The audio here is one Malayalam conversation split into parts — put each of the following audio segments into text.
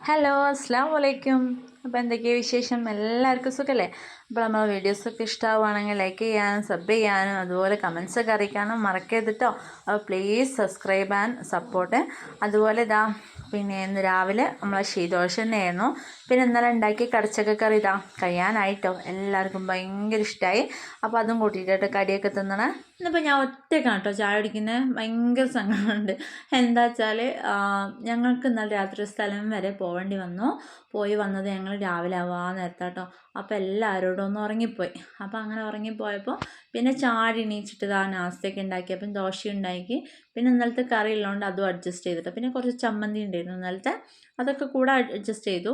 ഹലോ അസ്സാം വലൈക്കും. അപ്പോൾ എന്തൊക്കെയാണ് വിശേഷം? എല്ലാവർക്കും സുഖമല്ലേ? അപ്പോൾ നമ്മൾ വീഡിയോസൊക്കെ ഇഷ്ടമാവുകയാണെങ്കിൽ ലൈക്ക് ചെയ്യാനും സബ് ചെയ്യാനും അതുപോലെ കമൻസൊക്കെ അറിയിക്കാനും മറക്കരുത് കേട്ടോ. അപ്പോൾ പ്ലീസ് സബ്സ്ക്രൈബ് ആൻഡ് സപ്പോർട്ട്. അതുപോലെ ഇതാ പിന്നെ ഇന്ന് രാവിലെ നമ്മളെ ശീതോഷ തന്നെയായിരുന്നു. പിന്നെ ഇന്നലെ ഉണ്ടാക്കിയ കടച്ചക്ക കറി ഇതാ കഴിയാനായിട്ടോ. എല്ലാവർക്കും ഭയങ്കര ഇഷ്ടമായി. അപ്പോൾ അതും കൂട്ടിയിട്ട് കടിയൊക്കെ തിന്നണേ. ഇന്നിപ്പോൾ ഞാൻ ഒറ്റയ്ക്കാണ് കേട്ടോ ചായ കുടിക്കുന്നത്. ഭയങ്കര സങ്കടമുണ്ട്. എന്താ വെച്ചാൽ ഞങ്ങൾക്ക് ഇന്നലെ രാത്രി സ്ഥലം വരെ പോവേണ്ടി വന്നു. പോയി വന്നത് ഞങ്ങൾ രാവിലെ ആവാൻ നേരത്താട്ടോ. അപ്പോൾ എല്ലാവരോടും ഒന്ന് ഉറങ്ങിപ്പോയി. അപ്പോൾ അങ്ങനെ ഉറങ്ങിപ്പോയപ്പോൾ പിന്നെ ചാടി എണീച്ചിട്ട് ഇതാ നാസ്തയൊക്കെ ഉണ്ടാക്കി. അപ്പം ദോശ ഉണ്ടാക്കി. പിന്നെ ഇന്നലത്തെ കറി ഉള്ളതുകൊണ്ട് അതും അഡ്ജസ്റ്റ് ചെയ്തിട്ട് പിന്നെ കുറച്ച് ചമ്മന്തി ഉണ്ടായിരുന്നു ഇന്നലത്തെ, അതൊക്കെ കൂടെ അഡ്ജസ്റ്റ് ചെയ്തു.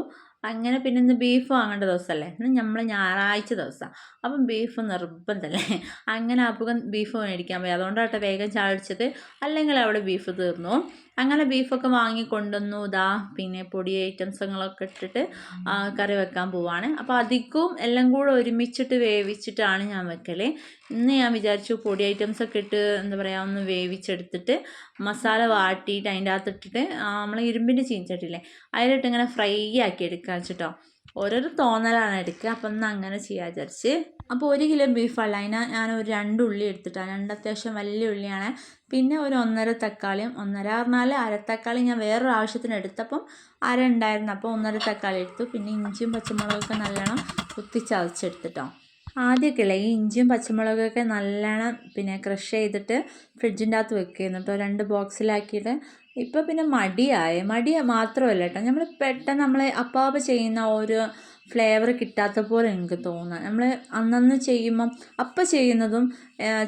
അങ്ങനെ പിന്നെ ഇന്ന് ബീഫ് വാങ്ങേണ്ട ദിവസമല്ലേ, ഇന്ന് നമ്മൾ ഞായറാഴ്ച ദിവസമാണ്. അപ്പം ബീഫ് നിർബന്ധമല്ലേ. അങ്ങനെ അപ്പം ബീഫ് മേടിക്കാൻ പോയി. അതുകൊണ്ടാട്ടെ വേഗം ചാടിച്ചത്, അല്ലെങ്കിൽ അവിടെ ബീഫ് തീർന്നു. അങ്ങനെ ബീഫൊക്കെ വാങ്ങിക്കൊണ്ടുവന്നു. ഇതാ പിന്നെ പൊടി ഐറ്റംസുകളൊക്കെ ഇട്ടിട്ട് കറി വെക്കാൻ പോവാണ്. അപ്പോൾ അധികവും എല്ലാം കൂടെ ഒരുമിച്ചിട്ട് വേവിച്ചിട്ടാണ് ഞാൻ വെക്കൽ. ഇന്ന് ഞാൻ വിചാരിച്ചു പൊടി ഐറ്റംസൊക്കെ ഇട്ട് എന്താ പറയുക ഒന്ന് വേവിച്ചെടുത്തിട്ട് മസാല വാട്ടിയിട്ട് അതിൻ്റെ അകത്തിട്ടിട്ട് നമ്മൾ ഇരുമ്പിൻ്റെ ചീനിച്ചട്ടില്ലേ അതിലിട്ട് ഇങ്ങനെ ഫ്രൈ ആക്കി എടുക്കുക വെച്ചിട്ടോ. ഓരോരോ തോന്നലാണ് എടുക്കുക. അപ്പം ഒന്ന് അങ്ങനെ ചെയ്യാൻ വിചാരിച്ച്. അപ്പോൾ 1 കിലോ ബീഫല്ല, അതിന് ഞാൻ ഒരു 2 ഉള്ളി എടുത്തിട്ടാണ്. 2 അത്യാവശ്യം വലിയ ഉള്ളിയാണ്. പിന്നെ ഒരു 1.5 തക്കാളിയും, 1.5 പറഞ്ഞാൽ അരത്തക്കാളി ഞാൻ വേറൊരു ആവശ്യത്തിന് എടുത്തപ്പം അര ഉണ്ടായിരുന്നു. അപ്പോൾ 1.5 തക്കാളി എടുത്തു. പിന്നെ ഇഞ്ചിയും പച്ചമുളകൊക്കെ നല്ലോണം കുത്തിച്ചതച്ചെടുത്തിട്ടോ. ആദ്യമൊക്കെ അല്ലേ ഈ ഇഞ്ചിയും പച്ചമുളകൊക്കെ നല്ലോണം പിന്നെ ക്രഷ് ചെയ്തിട്ട് ഫ്രിഡ്ജിൻ്റെ അകത്ത് വെക്കുകയായിരുന്നു കേട്ടോ, 2 ബോക്സിലാക്കിയിട്ട്. ഇപ്പോൾ പിന്നെ മടി മാത്രമല്ല കേട്ടോ, നമ്മൾ പെട്ടെന്ന് നമ്മൾ അപ്പാപ്പ് ചെയ്യുന്ന ഒരു ഫ്ലേവർ കിട്ടാത്ത പോലെ എനിക്ക് തോന്നുന്നത്. നമ്മൾ അന്നന്ന് ചെയ്യുമ്പം അപ്പം ചെയ്യുന്നതും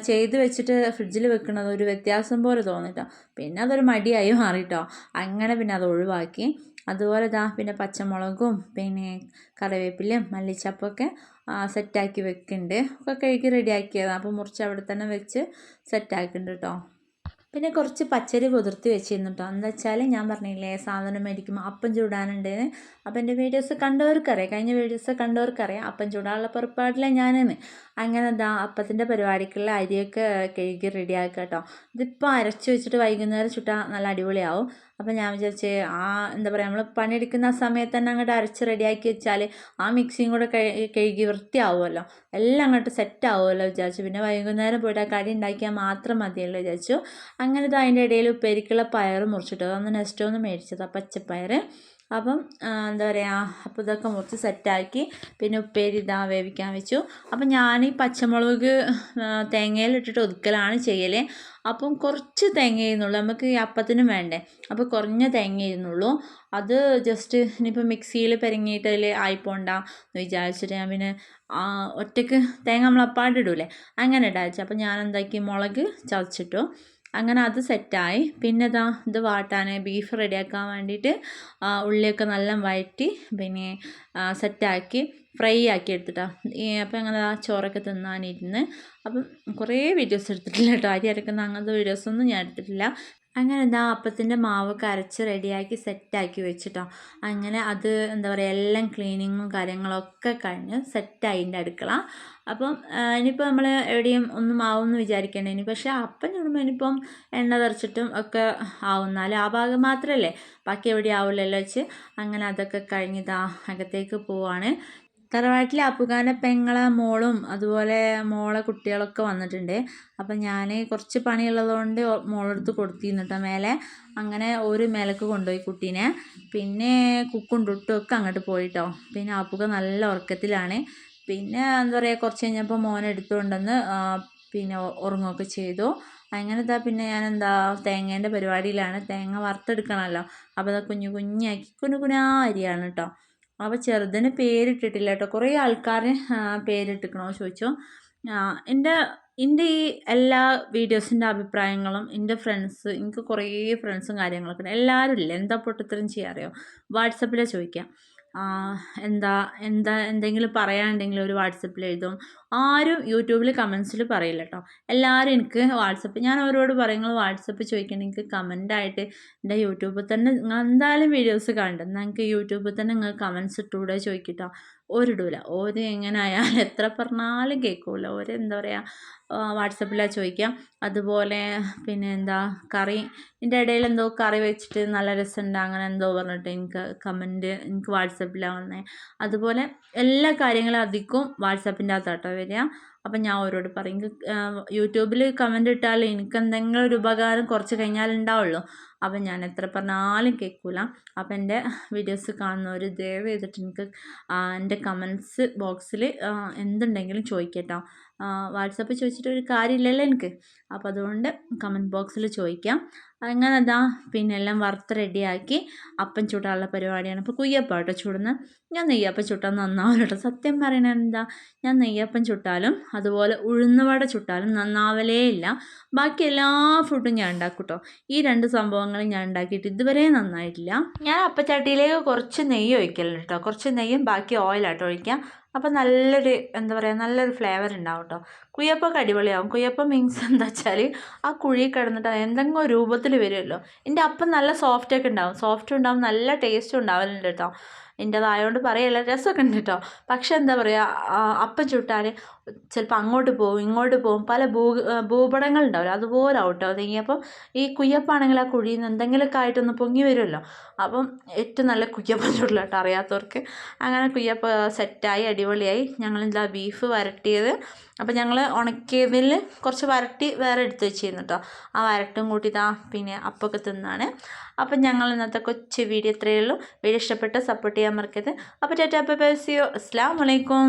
ചെയ്ത് വെച്ചിട്ട് ഫ്രിഡ്ജിൽ വെക്കുന്നതും ഒരു വ്യത്യാസം പോലെ തോന്നിട്ടോ. പിന്നെ അതൊരു മടിയായി മാറിട്ടോ. അങ്ങനെ പിന്നെ അത് ഒഴിവാക്കി. അതുപോലെ ഇതാ പിന്നെ പച്ചമുളകും പിന്നെ കറിവേപ്പിലയും മല്ലിച്ചപ്പൊക്കെ സെറ്റാക്കി വെക്കുന്നുണ്ട്. ഒക്കെ കഴുകി റെഡിയാക്കിയതാണ്. അപ്പോൾ മുറിച്ച് അവിടെ തന്നെ വെച്ച് സെറ്റാക്കുന്നുണ്ട് കേട്ടോ. പിന്നെ കുറച്ച് പച്ചരി കുതിർത്തി വെച്ചിരുന്നു കേട്ടോ. എന്താ വെച്ചാൽ ഞാൻ പറഞ്ഞില്ലേ സാധനം മേടിക്കുമ്പോൾ അപ്പം ചൂടാനുണ്ടെന്ന്. അപ്പം എൻ്റെ വീഡിയോസ് കണ്ടവർക്കറിയാം, കഴിഞ്ഞ വീഡിയോസ് കണ്ടവർക്കറിയാം അപ്പം ചൂടാനുള്ള പുറപ്പാടില്ല ഞാനെന്ന്. അങ്ങനെ എന്താ അപ്പത്തിൻ്റെ പരിപാടിക്കുള്ള അരിയൊക്കെ കഴുകി റെഡിയാക്കുക കേട്ടോ. ഇതിപ്പോൾ അരച്ച് വെച്ചിട്ട് വൈകുന്നേരം ചുട്ടാൽ നല്ല അടിപൊളിയാവും. അപ്പം ഞാൻ വിചാരിച്ച് എന്താ പറയുക നമ്മൾ പണിയെടുക്കുന്ന സമയത്ത് തന്നെ അങ്ങോട്ട് അരച്ച് റെഡിയാക്കി വെച്ചാൽ ആ മിക്സിയും കൂടെ കഴുകി വൃത്തിയാവുമല്ലോ, എല്ലാം അങ്ങോട്ട് സെറ്റ് ആവുമല്ലോ വിചാരിച്ചു. പിന്നെ വൈകുന്നേരം പോയിട്ട് ആ കടി ഉണ്ടാക്കിയാൽ മാത്രം മതിയല്ലോ വിചാരിച്ചു. അങ്ങനെ അതിൻ്റെ ഇടയിൽ ഉപ്പേരിക്കുള്ള പയർ മുറിച്ചിട്ടു. അതൊന്ന് നെക്സ്റ്റ് ഒന്ന് മേടിച്ചതാണ് പച്ചപ്പയർ. അപ്പം എന്താ പറയുക, അപ്പോൾ ഇതൊക്കെ മുറിച്ച് സെറ്റാക്കി പിന്നെ ഉപ്പേരി ഇതാ വേവിക്കാൻ വെച്ചു. അപ്പം ഞാൻ ഈ പച്ചമുളക് തേങ്ങയിലിട്ടിട്ട് ഒതുക്കലാണ് ചെയ്യൽ. അപ്പം കുറച്ച് തേങ്ങ ചെയ്യുന്നുള്ളൂ, നമുക്ക് ഈ അപ്പത്തിനും വേണ്ടേ. അപ്പോൾ കുറഞ്ഞ തേങ്ങ ചെയ്യുന്നുള്ളൂ. അത് ജസ്റ്റ് ഇനിയിപ്പോൾ മിക്സിയിൽ പെരങ്ങിയിട്ട് അതിൽ ആയിപ്പോണ്ടെന്ന് വിചാരിച്ചിട്ട് ഞാൻ പിന്നെ ഒറ്റയ്ക്ക് തേങ്ങ നമ്മൾ അപ്പാടിടൂലേ അങ്ങനെ ഇടാച്ചു. അപ്പം ഞാൻ എന്താക്കി മുളക് ചതച്ചിട്ടു. അങ്ങനെ അത് സെറ്റായി. പിന്നെ ഇത് വാട്ടാൻ ബീഫ് റെഡിയാക്കാൻ വേണ്ടിയിട്ട് ഉള്ളിയൊക്കെ നല്ല വഴറ്റി പിന്നെ സെറ്റാക്കി ഫ്രൈ ആക്കി എടുത്തിട്ടോ. അപ്പം അങ്ങനെ ചോറൊക്കെ തിന്നാനിരുന്ന്. അപ്പം കുറേ വീഡിയോസ് എടുത്തിട്ടില്ല കേട്ടോ, അരി അരക്കുന്ന അങ്ങനത്തെ വീഡിയോസൊന്നും ഞാൻ എടുത്തിട്ടില്ല. അങ്ങനെ അപ്പത്തിൻ്റെ മാവൊക്കെ അരച്ച് റെഡിയാക്കി സെറ്റാക്കി വെച്ചിട്ടോ. അങ്ങനെ അത് എന്താ പറയുക എല്ലാം ക്ലീനിങ്ങും കാര്യങ്ങളൊക്കെ കഴിഞ്ഞ് സെറ്റായി എൻ്റെ അടുക്കള. അപ്പം ഇനിയിപ്പോൾ നമ്മൾ എവിടെയും ഒന്നും ആവുമെന്ന് വിചാരിക്കേണ്ട. ഇനി പക്ഷേ അപ്പം ചുടുമ്പോൾ ഇനിയിപ്പം എണ്ണ തെറിച്ചിട്ടും ഒക്കെ ആവുന്നാലും ആ ഭാഗം മാത്രമല്ലേ, ബാക്കി എവിടെ ആവില്ലല്ലോ വെച്ച് അങ്ങനെ അതൊക്കെ കഴിഞ്ഞിതാ അകത്തേക്ക് പോവാണ്. തറവാട്ടിലെ അപ്പുകാൻ്റെ പെങ്ങളെ മോളും അതുപോലെ മോളെ കുട്ടികളൊക്കെ വന്നിട്ടുണ്ട്. അപ്പം ഞാൻ കുറച്ച് പണിയുള്ളതുകൊണ്ട് മോളെടുത്ത് കൊടുത്തിരുന്നു കേട്ടോ മേലെ. അങ്ങനെ ഒരു മേലേക്ക് കൊണ്ടുപോയി കുട്ടീനെ. പിന്നെ കുക്കും ടുട്ടും ഒക്കെ അങ്ങോട്ട് പോയിട്ടോ. പിന്നെ അപ്പുക നല്ല ഉറക്കത്തിലാണ്. പിന്നെ എന്താ പറയുക കുറച്ച് കഴിഞ്ഞപ്പോൾ മോനെ എടുത്തുകൊണ്ടെന്ന് പിന്നെ ഉറങ്ങുകയൊക്കെ ചെയ്തു. അങ്ങനെ പിന്നെ ഞാൻ തേങ്ങേൻ്റെ പരിപാടിയിലാണ്. തേങ്ങ വറുത്തെടുക്കണമല്ലോ. അപ്പോൾ അത് കുഞ്ഞാക്കി കുനുകുനാ അരിയാണ് കേട്ടോ. അപ്പോൾ ചെറുതിന് പേരിട്ടിട്ടില്ല കേട്ടോ. കുറേ ആൾക്കാർ പേരിട്ടിക്കണോ ചോദിച്ചു. എൻ്റെ ഈ എല്ലാ വീഡിയോസിൻ്റെ അഭിപ്രായങ്ങളും എൻ്റെ ഫ്രണ്ട്സ്, എനിക്ക് കുറേ ഫ്രണ്ട്സും കാര്യങ്ങളൊക്കെ ഉണ്ട്. എല്ലാവരും ഇല്ല എന്താ പൊട്ടത്തരം ചെയ്യാറിയോ, വാട്സപ്പിൽ ചോദിക്കാം. എന്തെങ്കിലും പറയാനുണ്ടെങ്കിൽ ഒരു വാട്സപ്പിൽ എഴുതും. ആരും യൂട്യൂബിൽ കമൻസിൽ പറയില്ല കേട്ടോ. എല്ലാവരും എനിക്ക് വാട്സപ്പ്, ഞാൻ അവരോട് പറയുന്നത് വാട്സപ്പ് ചോദിക്കണം, എനിക്ക് കമൻ്റായിട്ട് എൻ്റെ യൂട്യൂബിൽ തന്നെ നിങ്ങൾ എന്തായാലും വീഡിയോസ് കണ്ടു നിങ്ങൾക്ക് യൂട്യൂബിൽ തന്നെ നിങ്ങൾ കമൻസ് ഇട്ടുകൂടെ ചോദിക്കട്ടോ. ഓരിടൂല, ഓര് എങ്ങനെ ആയാലും എത്ര പറഞ്ഞാലും കേൾക്കൂല. ഓര് എന്താ പറയുക, വാട്സപ്പിലാണ് ചോദിക്കാം. അതുപോലെ പിന്നെ എന്താ ഇതിൻ്റെ ഇടയിൽ എന്തോ കറി വെച്ചിട്ട് നല്ല രസമുണ്ട് അങ്ങനെ എന്തോ പറഞ്ഞിട്ട് എനിക്ക് കമൻറ്റ് എനിക്ക് വാട്സപ്പിലാണ് വന്നത്. അതുപോലെ എല്ലാ കാര്യങ്ങളും അധികവും വാട്സപ്പിൻ്റെ അകത്താട്ടോ വരിക. അപ്പം ഞാൻ അവരോട് പറയും, യൂട്യൂബിൽ കമൻ്റ് ഇട്ടാൽ എനിക്ക് എന്തെങ്കിലും ഒരു ഉപകാരം കുറച്ച് കഴിഞ്ഞാൽ ഉണ്ടാവുള്ളൂ. അപ്പം ഞാൻ എത്ര പറഞ്ഞാലും കേൾക്കൂല. അപ്പം എൻ്റെ വീഡിയോസ് കാണുന്നവർ ദയവ് ചെയ്തിട്ട് എനിക്ക് എൻ്റെ കമൻസ് ബോക്സിൽ എന്തുണ്ടെങ്കിലും ചോദിക്കട്ടോ. വാട്സപ്പ് ചോദിച്ചിട്ട് ഒരു കാര്യമില്ലല്ലോ എനിക്ക്. അപ്പോൾ അതുകൊണ്ട് കമൻറ്റ് ബോക്സിൽ ചോദിക്കാം. അങ്ങനെ പിന്നെ എല്ലാം വറുത്ത് റെഡിയാക്കി അപ്പം ചൂടാനുള്ള പരിപാടിയാണ്. ഇപ്പോൾ കുയ്യപ്പം കേട്ടോ ചൂടുന്നത്. ഞാൻ നെയ്യപ്പം ചുട്ടാൽ നന്നാവില്ല കേട്ടോ. സത്യം പറയണത് എന്താ, ഞാൻ നെയ്യപ്പം ചുട്ടാലും അതുപോലെ ഉഴുന്നുവട ചുട്ടാലും നന്നാവലേ ഇല്ല. ബാക്കി എല്ലാ ഫുഡും ഞാൻ ഉണ്ടാക്കും കേട്ടോ. ഈ 2 സംഭവങ്ങളും ഞാൻ ഉണ്ടാക്കിയിട്ട് ഇതുവരെ നന്നായിട്ടില്ല. ഞാൻ അപ്പച്ചട്ടിയിലേക്ക് കുറച്ച് നെയ്യ് ഒഴിക്കലുണ്ട് കേട്ടോ. കുറച്ച് നെയ്യും ബാക്കി ഓയിലാട്ടോ ഒഴിക്കുക. അപ്പം നല്ലൊരു എന്താ പറയുക, നല്ലൊരു ഫ്ലേവർ ഉണ്ടാവും കേട്ടോ. കുയ്യപ്പൊക്കെ അടിപൊളിയാവും. കുയ്യപ്പം മീൻസ് എന്താ വെച്ചാൽ ആ കുഴി കിടന്നിട്ട് എന്തെങ്കിലും രൂപത്തിൽ വരുമല്ലോ. എൻ്റെ അപ്പം നല്ല സോഫ്റ്റൊക്കെ ഉണ്ടാവും, സോഫ്റ്റും ഉണ്ടാവും, നല്ല ടേസ്റ്റും ഉണ്ടാവലുണ്ട് കേട്ടോ. എൻ്റെതായതുകൊണ്ട് പറയല്ല, രസമൊക്കെ ഉണ്ട് കേട്ടോ. പക്ഷെ എന്താ പറയുക, അപ്പം ചുട്ടാൽ ചിലപ്പോൾ അങ്ങോട്ട് പോകും ഇങ്ങോട്ട് പോകും, പല ഭൂപടങ്ങൾ ഉണ്ടാവില്ല, അതുപോലെ ആവട്ടോ നെയ്യപ്പം. ഈ കുയ്യപ്പാണെങ്കിൽ ആ കുഴിയിൽ നിന്ന് എന്തെങ്കിലുമൊക്കെ ആയിട്ടൊന്ന് പൊങ്ങി വരുമല്ലോ. അപ്പം ഏറ്റവും നല്ല കുയ്യപ്പം ചുടല കേട്ടോ അറിയാത്തവർക്ക്. അങ്ങനെ കുയ്യപ്പം സെറ്റായി അടിപൊളിയായി. ഞങ്ങളിതാ ബീഫ് വരട്ടിയത്, അപ്പം ഞങ്ങൾ ഉണക്കിയതിൽ കുറച്ച് വരട്ടി വേറെ എടുത്ത് വെച്ചിരുന്നു കേട്ടോ. ആ വരട്ടും കൂട്ടി പിന്നെ അപ്പമൊക്കെ തിന്നാണ്. അപ്പം ഞങ്ങൾ ഇന്നത്തെ കൊച്ചു വീഡിയോ ഇത്രയേ ഉള്ളൂ. വീഡിയോ ഇഷ്ടപ്പെട്ട് സപ്പോർട്ട് ചെയ്യാൻ മറക്കരുത്. അപ്പോൾ tata bye bye, see you. അസ്സലാമു അലൈക്കും.